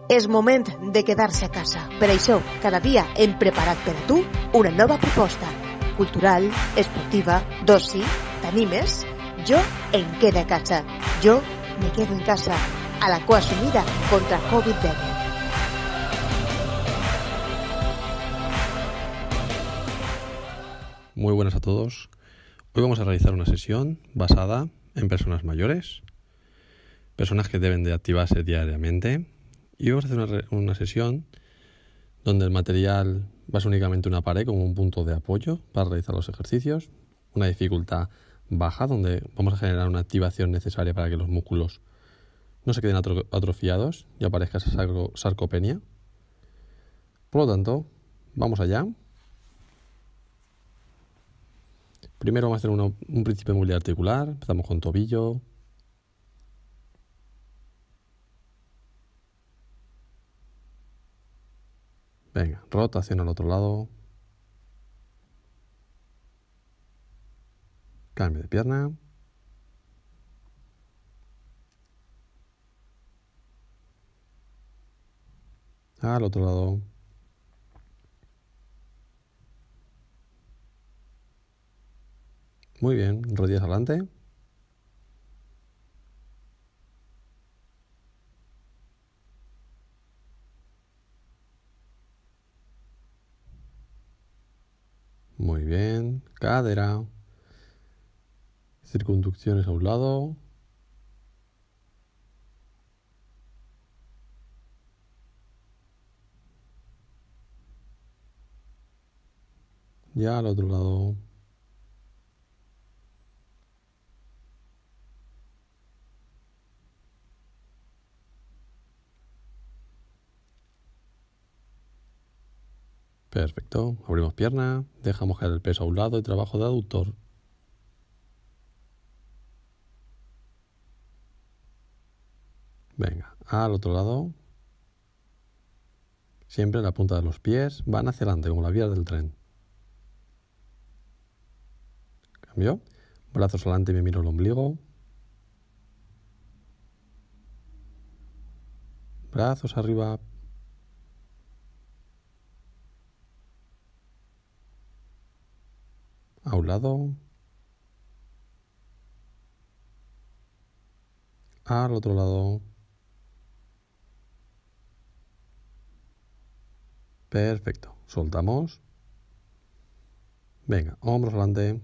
És moment de quedar-se a casa. Per això, cada dia hem preparat per a tu una nova proposta. Cultural, esportiva, d'oci, t'animes? Jo em quedo a casa. Jo me quedo en casa. A la cua sumida contra COVID-19. Muy buenas a todos. Hoy vamos a realizar una sesión basada en personas mayores, personas que deben de activarse diariamente, y vamos a hacer una sesión donde el material va a ser únicamente una pared como un punto de apoyo para realizar los ejercicios, una dificultad baja donde vamos a generar una activación necesaria para que los músculos no se queden atrofiados y aparezca esa sarcopenia. Por lo tanto, vamos allá. Primero vamos a hacer un principio de movilidad articular. Empezamos con tobillo. Venga, rotación al otro lado. Cambio de pierna. Al otro lado. Muy bien, rodillas adelante. Muy bien, cadera. Circunducciones a un lado. Ya al otro lado. Perfecto. Abrimos pierna, dejamos caer el peso a un lado y trabajo de aductor. Venga, al otro lado. Siempre la punta de los pies van hacia adelante, como las vías del tren. Cambio. Brazos adelante y me miro el ombligo. Brazos arriba. A un lado. Al otro lado. Perfecto. Soltamos. Venga, hombros adelante.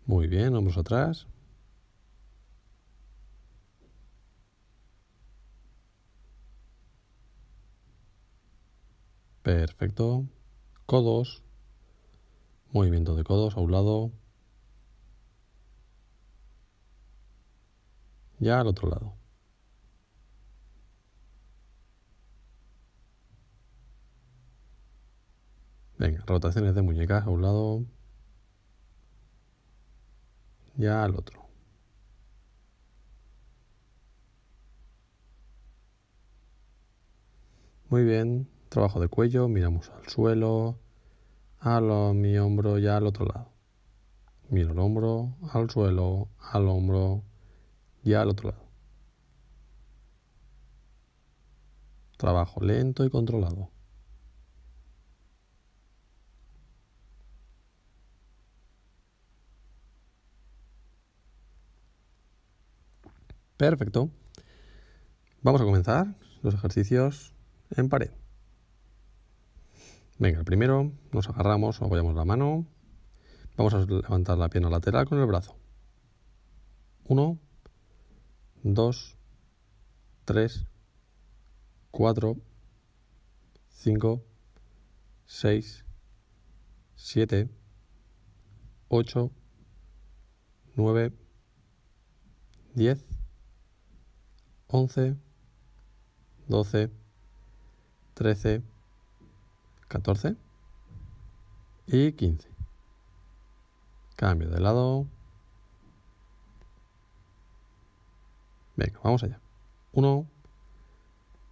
Muy bien, hombros atrás. Perfecto. Codos. Movimiento de codos a un lado. Ya al otro lado. Venga, rotaciones de muñecas a un lado. Ya al otro. Muy bien. Trabajo de cuello. Miramos al suelo. Mi hombro ya al otro lado. Miro el hombro, al suelo, al hombro, ya al otro lado. Trabajo lento y controlado. Perfecto. Vamos a comenzar los ejercicios en pared. Venga, el primero nos agarramos o apoyamos la mano. Vamos a levantar la pierna lateral con el brazo. 1, 2, 3, 4, 5, 6, 7, 8, 9, 10, 11, 12, 13, 14 y 15. Cambio de lado. Venga, vamos allá. 1,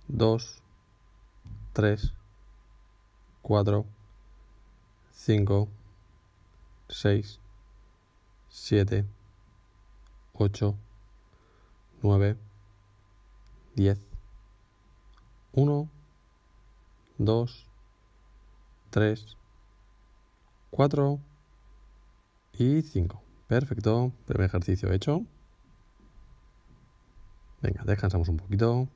2, 3, 4, 5, 6, 7, 8, 9, 10, 1, 2, 3, 4 y 5. Perfecto, primer ejercicio hecho. Venga, descansamos un poquito.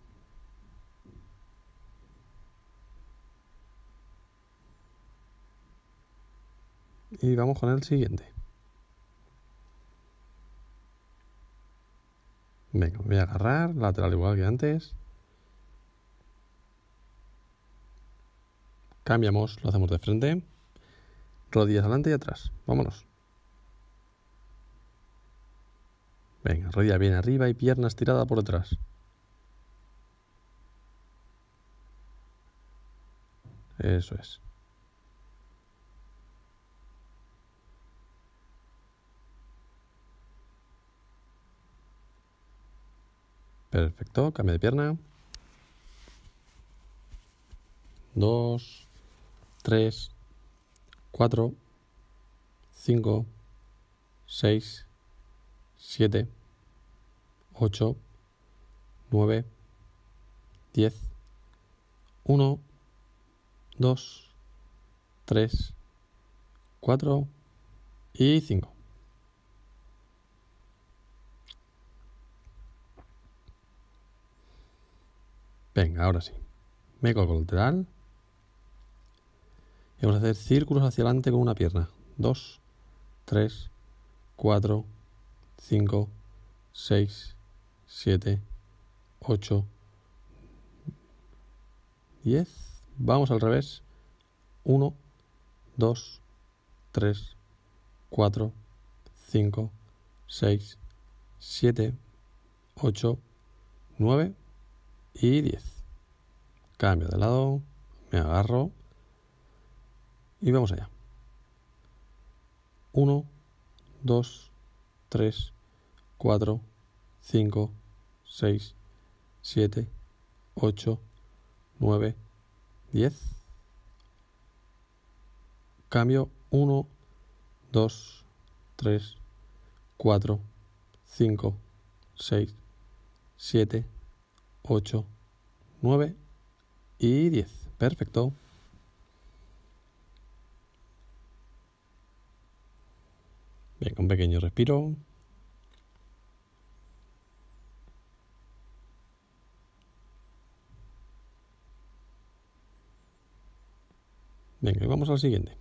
Y vamos con el siguiente. Venga, voy a agarrar lateral igual que antes. Cambiamos, lo hacemos de frente. Rodillas adelante y atrás. Vámonos. Venga, rodilla bien arriba y pierna estirada por detrás. Eso es. Perfecto, cambio de pierna. 2, 3, 4, 5, 6, 7, 8, 9, 10, 1, 2, 3, 4 y 5. Venga, ahora sí. Me coloco lateral. Y vamos a hacer círculos hacia adelante con una pierna. 2, 3, 4, 5, 6, 7, 8, 10. Vamos al revés. 1, 2, 3, 4, 5, 6, 7, 8, 9 y 10. Cambio de lado. Me agarro. Y vamos allá. 1, 2, 3, 4, 5, 6, 7, 8, 9, 10. Cambio 1, 2, 3, 4, 5, 6, 7, 8, 9 y 10. Perfecto. Venga, un pequeño respiro. Venga, y vamos al siguiente.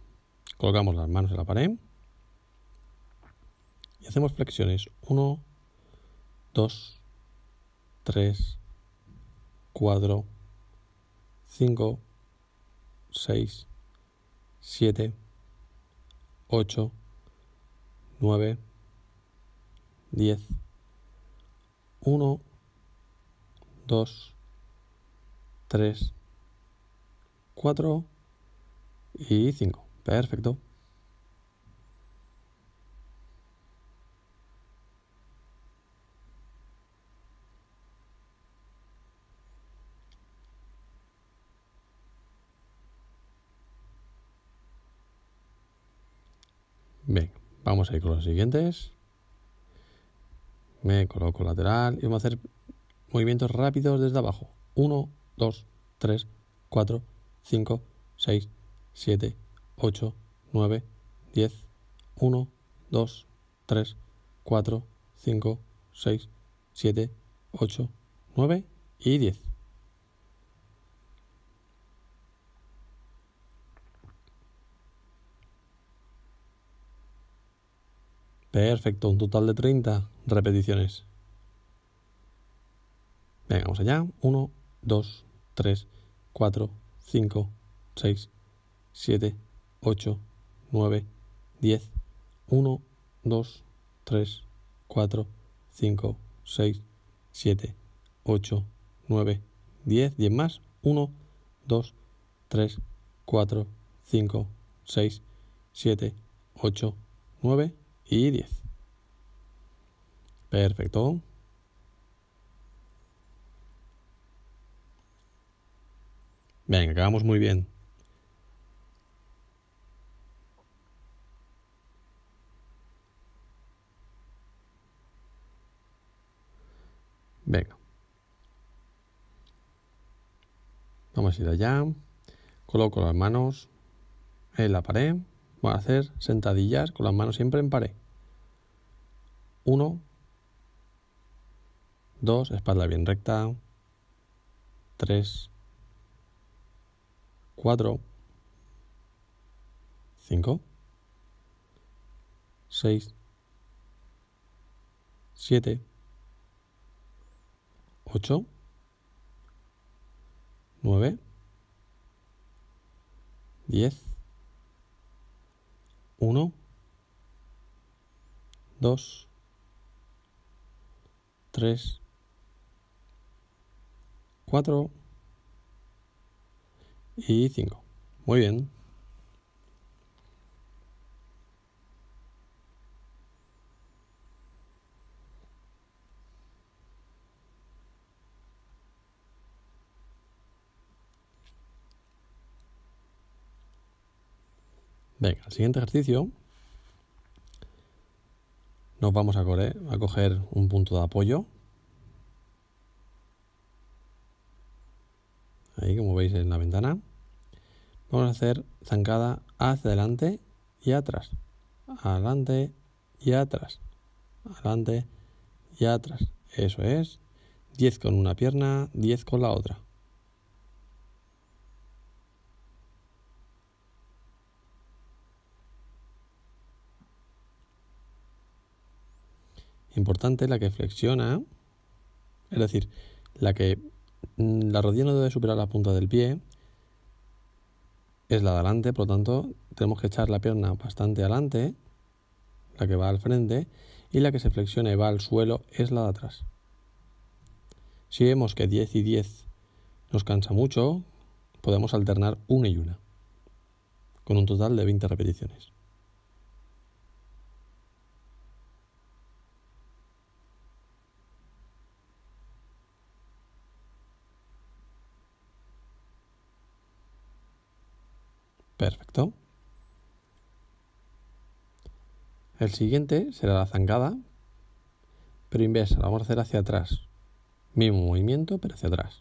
Colocamos las manos en la pared y hacemos flexiones. 1, 2, 3, 4, 5, 6, 7, 8, 9, 10, 1, 2, 3, 4 y 5. Perfecto. Bien, vamos a ir con los siguientes. Me coloco lateral y vamos a hacer movimientos rápidos desde abajo. 1, 2, 3, 4, 5, 6, 7, 8, 9, 10, 1, 2, 3, 4, 5, 6, 7, 8, 9 y 10. Perfecto, un total de 30 repeticiones. Venga, vamos allá. 1, 2, 3, 4, 5, 6, 7, 8, 9, 10, 1, 2, 3, 4, 5, 6, 7, 8, 9, 10, 10 más. 1, 2, 3, 4, 5, 6, 7, 8, 9 y 10. Perfecto. Venga, acabamos muy bien. Venga. Vamos a ir allá. Coloco las manos en la pared. Voy a hacer sentadillas con las manos siempre en pared. 1, 2, espalda bien recta. 3, 4, 5, 6, 7, 8, 9, 10, 1, 2, 3, 4 y 5. Muy bien. Venga, el siguiente ejercicio nos vamos a coger un punto de apoyo. Ahí, como veis en la ventana. Vamos a hacer zancada hacia adelante y atrás. Adelante y atrás. Adelante y atrás. Eso es. 10 con una pierna, 10 con la otra. Importante la que flexiona, es decir, la rodilla no debe superar la punta del pie, es la de adelante, por lo tanto tenemos que echar la pierna bastante adelante, la que va al frente, y la que se flexiona y va al suelo es la de atrás. Si vemos que 10 y 10 nos cansa mucho, podemos alternar una y una, con un total de 20 repeticiones. Perfecto. El siguiente será la zancada, pero inversa, la vamos a hacer hacia atrás. Mismo movimiento, pero hacia atrás.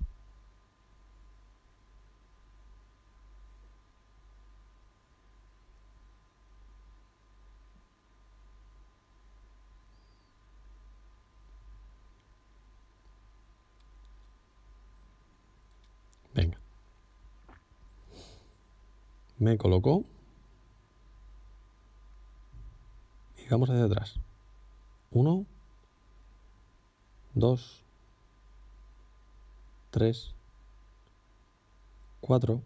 Venga. Me coloco y vamos hacia atrás. 1, 2, 3, 4,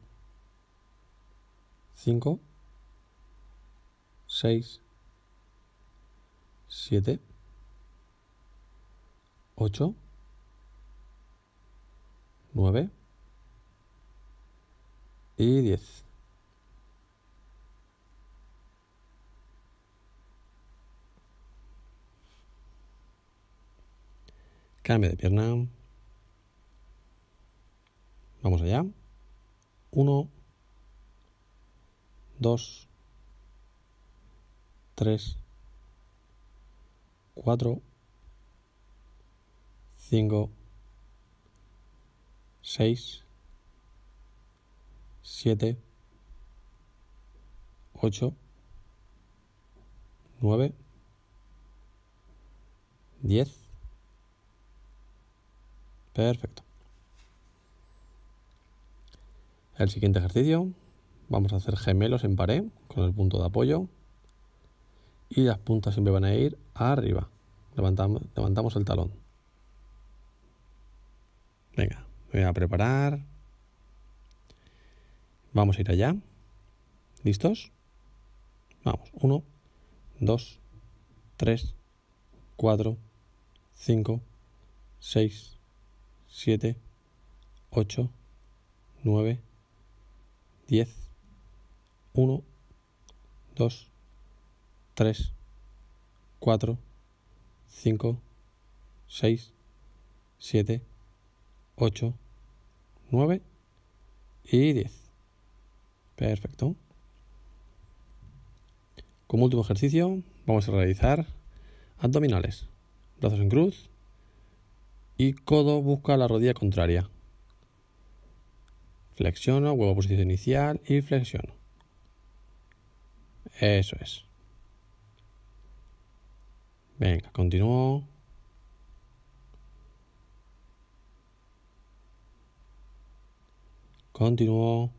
5, 6, 7, 8, 9 y 10. Cambio de pierna. Vamos allá. 1, 2, 3, 4, 5, 6, 7, 8, 9, 10. Perfecto. El siguiente ejercicio, vamos a hacer gemelos en pared con el punto de apoyo y las puntas siempre van a ir arriba. Levantamos el talón. Venga, me voy a preparar. Vamos a ir allá. ¿Listos? Vamos. 1, 2, 3, 4, 5, 6, 7, 8, 9, 10, 1, 2, 3, 4, 5, 6, 7, 8, 9 y 10. Perfecto. Como último ejercicio vamos a realizar abdominales. Brazos en cruz Y codo busca la rodilla contraria. Flexiono, vuelvo a posición inicial y flexiono. Eso es. Venga, continúo. Continúo.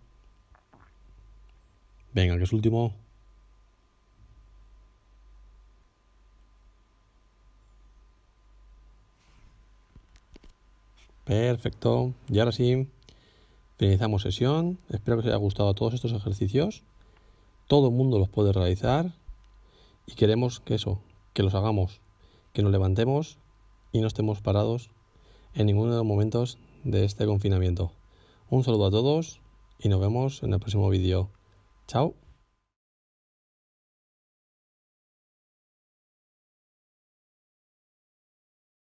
Venga, que es último. Perfecto. Y ahora sí, finalizamos sesión. Espero que os haya gustado todos estos ejercicios. Todo el mundo los puede realizar. Y queremos que los hagamos, que nos levantemos y no estemos parados en ninguno de los momentos de este confinamiento. Un saludo a todos y nos vemos en el próximo vídeo. Chao.